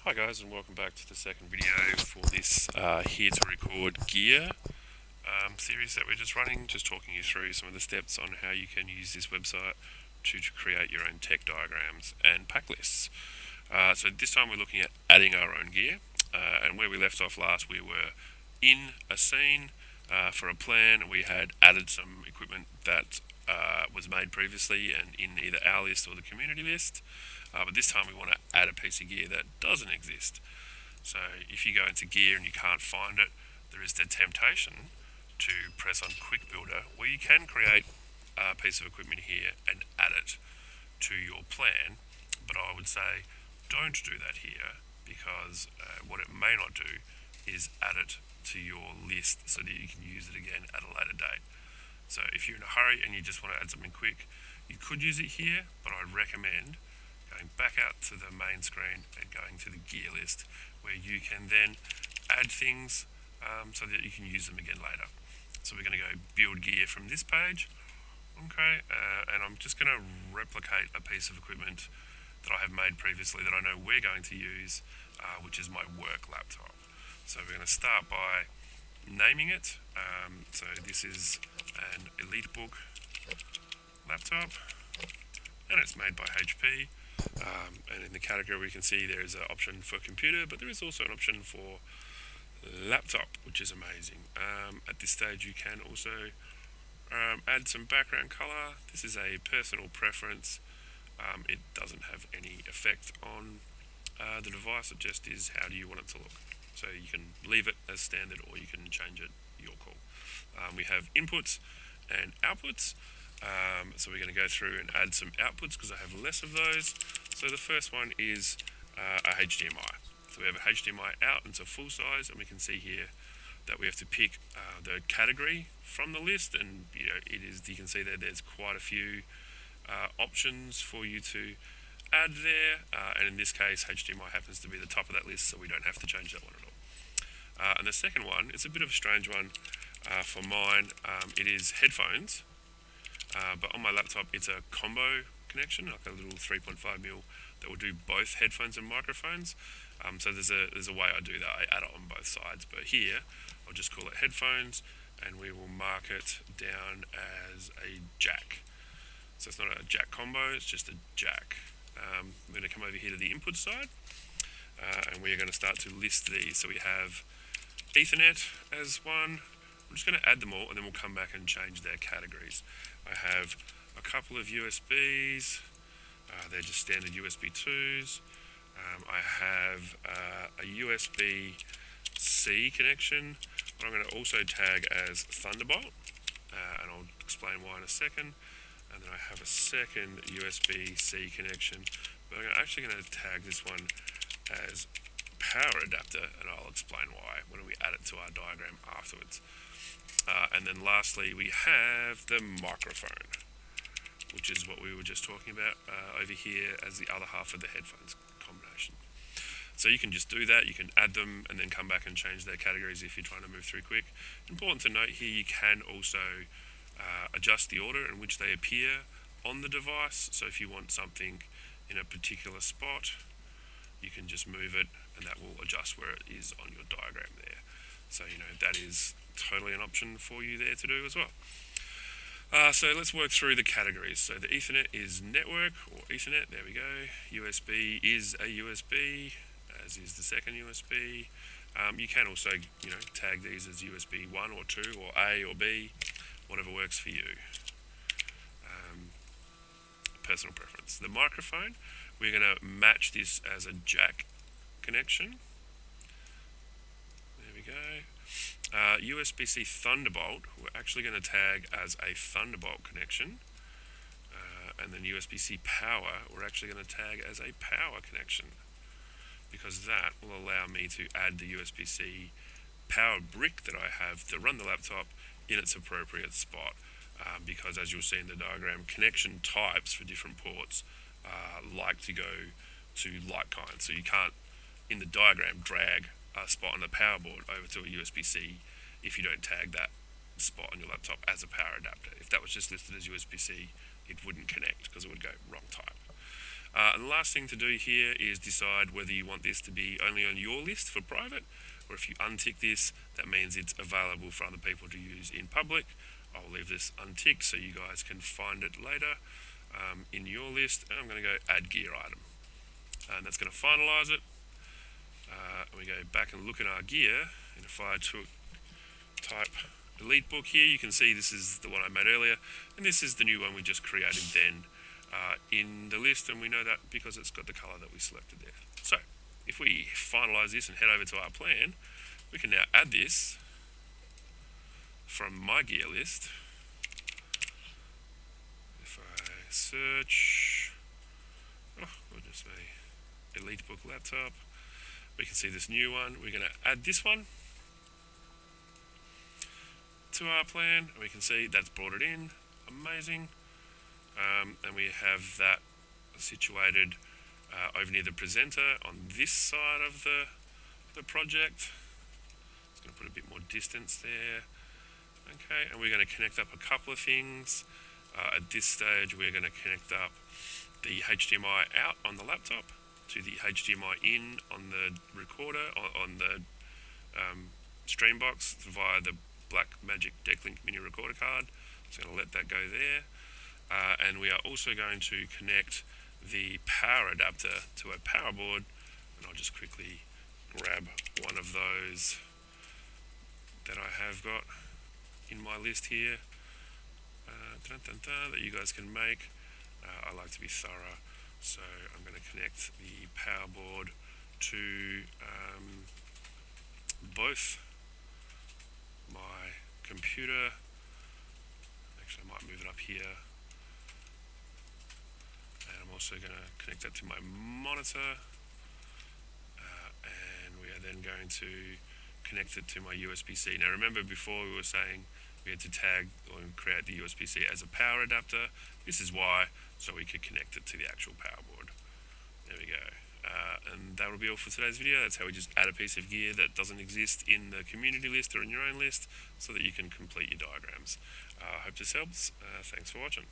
Hi guys, and welcome back to the second video for this here to record gear series that we're just running, just talking you through some of the steps on how you can use this website to create your own tech diagrams and pack lists. So this time we're looking at adding our own gear, and where we left off last, we were in a scene for a plan, and we had added some equipment that was made previously and in either our list or the community list. But this time we want to add a piece of gear that doesn't exist. So if you go into gear and you can't find it, there is the temptation to press on Quick Builder, where you can create a piece of equipment here and add it to your plan. But I would say don't do that here, because what it may not do is add it to your list so that you can use it again at a later date. So if you're in a hurry and you just want to add something quick, you could use it here, but I'd recommend going back out to the main screen and going to the gear list, where you can then add things so that you can use them again later. So we're going to go build gear from this page, okay, and I'm just going to replicate a piece of equipment that I have made previously that I know we're going to use, which is my work laptop. So we're going to start by naming it. So this is an EliteBook laptop, and it's made by HP. And in the category we can see there is an option for computer, but there is also an option for laptop, which is amazing. At this stage you can also add some background color. This is a personal preference. It doesn't have any effect on the device, it just is how do you want it to look. So you can leave it as standard or you can change it, your call. We have inputs and outputs. So we're going to go through and add some outputs because I have less of those. So the first one is a HDMI. So we have a HDMI out, and it's a full size, and we can see here that we have to pick the category from the list, and you can see that there's quite a few options for you to add there, and in this case HDMI happens to be the top of that list, so we don't have to change that one at all. And the second one, it's a bit of a strange one for mine. It is headphones. But on my laptop it's a combo connection, like a little 3.5mm that will do both headphones and microphones. So there's a way I do that. I add it on both sides, but here I'll just call it headphones, and we will mark it down as a jack. So it's not a jack combo, it's just a jack. I'm going to come over here to the input side, and we're going to start to list these. So we have Ethernet as one. I'm just going to add them all, and then we'll come back and change their categories. I have a couple of USBs, they're just standard USB 2s. I have a USB-C connection, but I'm going to also tag as Thunderbolt, and I'll explain why in a second. And then I have a second USB-C connection, but I'm actually going to tag this one as power adapter, and I'll explain why when we add it to our diagram afterwards. And then lastly we have the microphone, which is what we were just talking about over here as the other half of the headphones combination. So you can just do that, you can add them and then come back and change their categories if you're trying to move through quick. Important to note here, you can also adjust the order in which they appear on the device. So if you want something in a particular spot, you can just move it and that will adjust where it is on your diagram there. So that is totally an option for you there to do as well. So let's work through the categories. So the Ethernet is network, or Ethernet, there we go. USB is a USB, as is the second USB. You can also tag these as USB 1 or 2 or A or B, whatever works for you. Personal preference. The microphone, we're going to match this as a jack connection. There we go. USB-C Thunderbolt, we're actually going to tag as a Thunderbolt connection. And then USB-C Power, we're actually going to tag as a power connection, because that will allow me to add the USB-C power brick that I have to run the laptop in its appropriate spot. Because as you'll see in the diagram, connection types for different ports like to go to like kind. So you can't, in the diagram, drag a spot on the power board over to a USB-C if you don't tag that spot on your laptop as a power adapter. If that was just listed as USB-C, it wouldn't connect because it would go wrong type. And the last thing to do here is decide whether you want this to be only on your list for private, or if you untick this, that means it's available for other people to use in public. I'll leave this unticked so you guys can find it later in your list, and I'm going to go add gear item, and that's going to finalize it. And we go back and look at our gear, and if I type Elite Book here, you can see this is the one I made earlier, and this is the new one we just created then in the list, and we know that because it's got the color that we selected there. So if we finalize this and head over to our plan, we can now add this from my gear list. If I search, we'll just say Elite Book laptop, we can see this new one. We're going to add this one to our plan, and we can see that's brought it in. Amazing. And we have that situated over near the presenter on this side of the project. It's going to put a bit more distance there. Okay, and we're going to connect up a couple of things. At this stage, we're going to connect up the HDMI out on the laptop to the HDMI in on the recorder, on the stream box via the Blackmagic Decklink mini recorder card. So I'm going to let that go there. And we are also going to connect the power adapter to a power board, and I'll just quickly grab one of those that I have got in my list here that you guys can make. I like to be thorough, so I'm going to connect the power board to both my computer. Actually, I might move it up here. And I'm also going to connect that to my monitor, and we are then going to connect it to my USB-C. Now remember, before we were saying we had to tag or create the USB-C as a power adapter. This is why, so we could connect it to the actual power board. There we go. And that will be all for today's video. That's how we just add a piece of gear that doesn't exist in the community list or in your own list, so that you can complete your diagrams. I hope this helps. Thanks for watching.